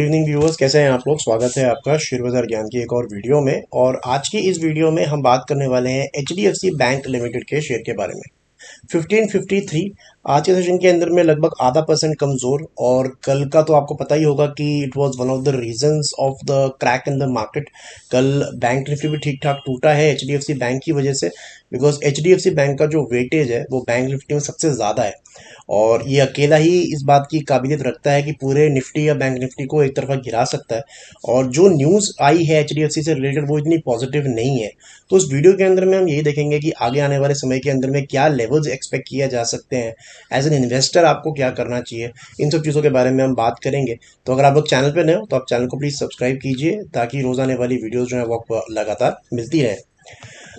Evening viewers, कैसे हैं आप लोग। स्वागत है आपका शेयर बाजार ज्ञान की एक और वीडियो में। और आज की इस वीडियो में हम बात करने वाले हैं एचडीएफसी बैंक लिमिटेड के शेयर के बारे में। 1553 आज के सेशन के अंदर में लगभग आधा % कमजोर। और कल का तो आपको पता ही होगा कि it was one of the reasons of the crack in the market. कल बैंक निफ्टी भी ठीक ठाक टूटा है एचडीएफसी बैंक की वजह से, बिकॉज एचडीएफसी बैंक का जो वेटेज है वो बैंक निफ्टी में सबसे ज़्यादा है। और ये अकेला ही इस बात की काबिलियत रखता है कि पूरे निफ्टी या बैंक निफ्टी को एक तरफा गिरा सकता है। और जो न्यूज़ आई है एचडीएफसी से रिलेटेड वो इतनी पॉजिटिव नहीं है। तो इस वीडियो के अंदर में हम यही देखेंगे कि आगे आने वाले समय के अंदर में क्या लेवल्स एक्सपेक्ट किया जा सकते हैं, एज एन इन्वेस्टर आपको क्या करना चाहिए, इन सब चीज़ों के बारे में हम बात करेंगे। तो अगर आप लोग चैनल पर नए हो तो आप चैनल को प्लीज़ सब्सक्राइब कीजिए ताकि रोज़ आने वाली वीडियोज़ जो है वो आपको लगातार मिलती रहे।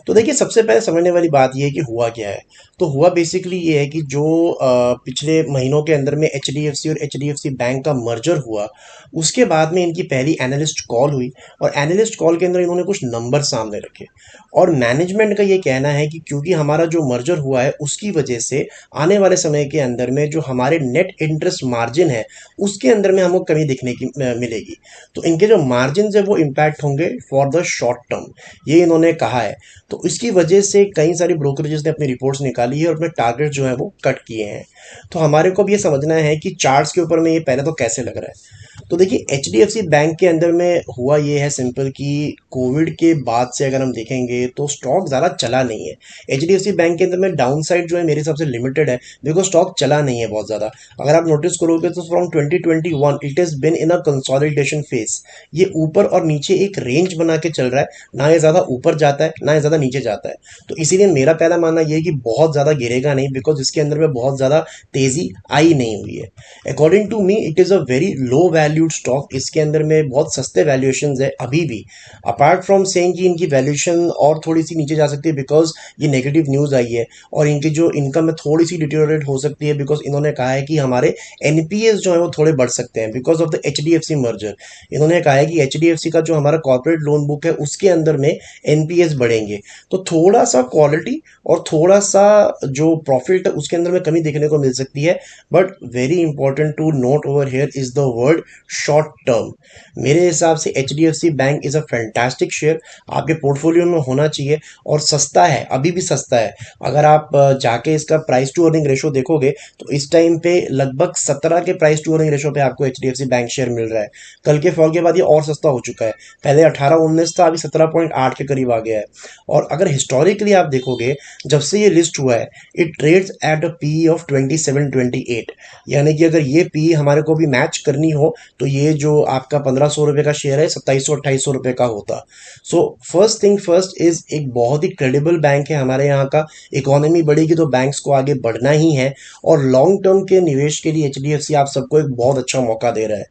तो देखिए, सबसे पहले समझने वाली बात यह है कि हुआ क्या है। तो हुआ बेसिकली ये है कि जो पिछले महीनों के अंदर में एचडीएफसी और एचडीएफसी बैंक का मर्जर हुआ, उसके बाद में इनकी पहली एनालिस्ट कॉल हुई। और एनालिस्ट कॉल के अंदर इन्होंने कुछ नंबर सामने रखे। और मैनेजमेंट का ये कहना है कि क्योंकि हमारा जो मर्जर हुआ है उसकी वजह से आने वाले समय के अंदर में जो हमारे नेट इंटरेस्ट मार्जिन है उसके अंदर में हमको कमी देखने की मिलेगी। तो इनके जो मार्जिन है वो इम्पैक्ट होंगे फॉर द शॉर्ट टर्म, ये इन्होंने कहा है। तो इसकी वजह से कई सारी ब्रोकरेजेस ने अपनी रिपोर्ट्स निकाली है और अपने टारगेट जो है वो कट किए हैं। तो हमारे को भी ये समझना है कि चार्ट्स के ऊपर में ये पहले तो कैसे लग रहा है। तो देखिए, एचडीएफसी बैंक के अंदर में हुआ ये है सिंपल कि कोविड के बाद से अगर हम देखेंगे तो स्टॉक ज़्यादा चला नहीं है। एचडीएफसी बैंक के अंदर में डाउन साइड जो है मेरे हिसाब से लिमिटेड है, बिकॉज स्टॉक चला नहीं है बहुत ज़्यादा। अगर आप नोटिस करोगे तो from 2021 it is been in a consolidation phase. ये ऊपर और नीचे एक रेंज बना के चल रहा है, ना ये ज़्यादा ऊपर जाता है ना ये ज़्यादा नीचे जाता है। तो इसीलिए मेरा पहला मानना ये है कि बहुत ज़्यादा गिरेगा नहीं, बिकॉज इसके अंदर में बहुत ज़्यादा तेज़ी आई नहीं हुई है। According to me it is a very low valued stock. इसके अंदर में बहुत सस्ते वैल्यूएशन है अभी भी। अपार्ट फ्रॉम सेइंग कि इनकी वैल्यूएशन और थोड़ी सी नीचे जा सकती है बिकॉज ये नेगेटिव न्यूज़ आई है, और इनकी जो इनकम है थोड़ी सी डिटेरियोरेट हो सकती है, बिकॉज इन्होंने कहा है कि हमारे एनपीएस जो है वो थोड़े बढ़ सकते हैं because of the HDFC merger. इन्होंने कहा है कि एचडीएफसी का जो हमारा कॉर्पोरेट लोन बुक है उसके अंदर में एनपीएस बढ़ेंगे। तो थोड़ा सा क्वालिटी और थोड़ा सा जो प्रॉफिट है उसके अंदर में कमी देखने को मिल सकती है। But very important to note over here is the word short term. मेरे हिसाब से HDFC bank is a fantastic share, आपके पोर्टफोलियो में होना चाहिए। और सस्ता है, अभी भी सस्ता है। अगर आप जाके इसका प्राइस टू अर्निंग रेशो देखोगे तो इस टाइम पे लगभग 17 के प्राइस टू अर्निंग रेशो पे आपको एचडीएफसी बैंक शेयर मिल रहा है। कल के फॉल के बाद ये और सस्ता हो चुका है। पहले 18-19 था, अभी 17.8 के करीब आ गया है। और अगर हिस्टोरिकली आप देखोगे, जब से ये लिस्ट हुआ है it trades at a P of 27-28। यानी कि अगर ये पी हमारे को भी मैच करनी हो तो ये जो आपका 1500 रुपये का शेयर है 2700-2800 रुपये का होता। So first thing first is एक बहुत ही क्रेडिबल बैंक है हमारे यहाँ का। इकोनॉमी बढ़ेगी तो बैंक्स को आगे बढ़ना ही है। और लॉन्ग टर्म के निवेश के लिए एचडीएफसी आप सबको एक बहुत अच्छा मौका दे रहा है।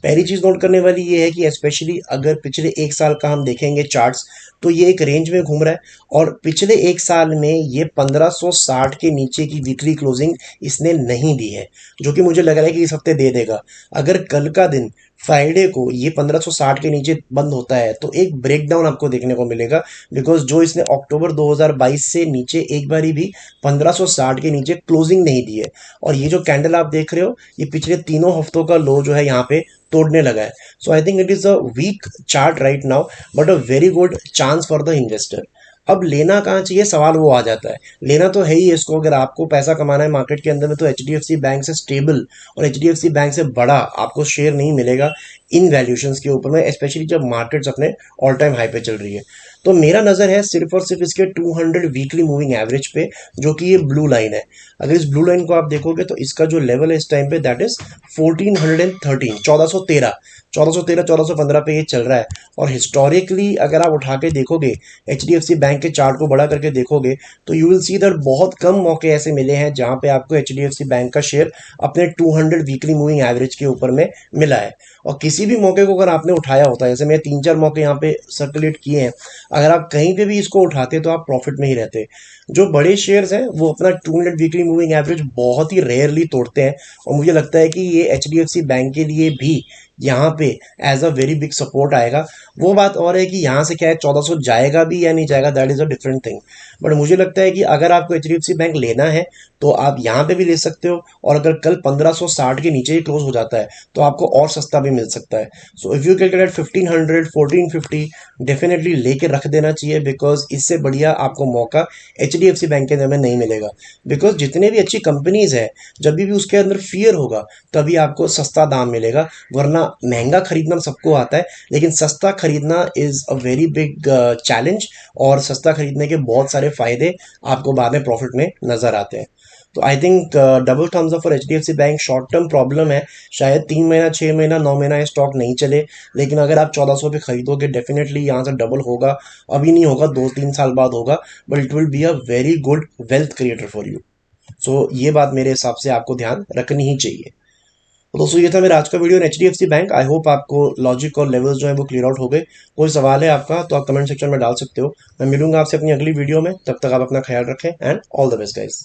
पहली चीज नोट करने वाली ये है कि स्पेशली अगर पिछले एक साल का हम देखेंगे चार्ट्स, तो ये एक रेंज में घूम रहा है। और पिछले एक साल में ये 1560 के नीचे की वीकली क्लोजिंग इसने नहीं दी है, जो कि मुझे लग रहा है कि इस हफ्ते दे देगा। अगर कल का दिन फ्राइडे को ये 1560 के नीचे बंद होता है तो एक ब्रेकडाउन आपको देखने को मिलेगा, बिकॉज जो इसने अक्टूबर 2022 से नीचे एक बारी भी 1560 के नीचे क्लोजिंग नहीं दी है। और ये जो कैंडल आप देख रहे हो ये पिछले तीनों हफ्तों का लो जो है यहाँ पे तोड़ने लगा है। So I think it is a weak chart right now, but a very good chance for the investor. अब लेना कहाँ चाहिए, सवाल वो आ जाता है। लेना तो है ही इसको, अगर आपको पैसा कमाना है मार्केट के अंदर में तो एचडीएफसी बैंक से स्टेबल और एचडीएफसी बैंक से बड़ा आपको शेयर नहीं मिलेगा इन वैल्यूएशंस के ऊपर में, स्पेशली जब मार्केट्स अपने ऑल टाइम हाई पे चल रही है। तो मेरा नज़र है सिर्फ और सिर्फ इसके 200 वीकली मूविंग एवरेज पे, जो कि ये ब्लू लाइन है। अगर इस ब्लू लाइन को आप देखोगे तो इसका जो लेवल है इस टाइम पे दैट इज 1413, 1415 पे ये चल रहा है। और हिस्टोरिकली अगर आप उठा के देखोगे एचडीएफसी बैंक के चार्ट को बड़ा करके देखोगे तो यू विल सी दैट बहुत कम मौके ऐसे मिले हैं जहां पे आपको एचडीएफसी बैंक का शेयर अपने 200 वीकली मूविंग एवरेज के ऊपर में मिला है। और किसी भी मौके को अगर आपने उठाया होता है, जैसे मैं 3-4 मौके यहाँ पे सर्कुलेट किए हैं, अगर आप कहीं पे भी इसको उठाते तो आप प्रॉफिट में ही रहते। जो बड़े शेयर्स हैं वो अपना 200 वीकली मूविंग एवरेज बहुत ही रेयरली तोड़ते हैं। और मुझे लगता है कि ये एचडीएफसी बैंक के लिए भी यहाँ पे as a very big support आएगा। वो बात और है कि यहाँ से क्या है 1400 जाएगा भी या नहीं जाएगा, that is a different thing. But मुझे लगता है कि अगर आपको एचडीएफसी बैंक लेना है तो आप यहाँ पे भी ले सकते हो, और अगर कल 1560 के नीचे ही क्लोज हो जाता है तो आपको और सस्ता भी मिल सकता है। So if you calculate 1500 1450, definitely लेके रख देना चाहिए, बिकॉज इससे बढ़िया आपको मौका एचडीएफसी बैंक के अंदर में नहीं मिलेगा। बिकॉज जितने भी अच्छी कंपनीज है, जब भी उसके अंदर फियर होगा तभी आपको सस्ता दाम मिलेगा, वरना महंगा खरीदना सबको आता है लेकिन सस्ता खरीदना is a very big challenge, और सस्ता खरीदने के बहुत सारे फायदे आपको बाद में प्रॉफिट में नजर आते हैं। तो I think double thumbs up for HDFC bank. Short term problem है, शायद 3 महीना 6 महीना 9 महीना ये स्टॉक नहीं चले, लेकिन अगर आप 1400 पे खरीदोगे डेफिनेटली यहाँ से डबल होगा। अभी नहीं होगा, 2-3 साल बाद होगा, but it will be a very good wealth creator for you. So ये बात मेरे हिसाब से आपको ध्यान रखनी ही चाहिए। तो दोस्तों ये था मेरा आज का video HDFC bank. I hope आपको लॉजिक और लेवल्स जो है वो क्लियर आउट हो गए। कोई सवाल है आपका तो आप कमेंट सेक्शन में डाल सकते हो। मैं मिलूंगा आपसे अपनी अगली वीडियो में, तब तक आप अपना ख्याल रखें and all the best guys.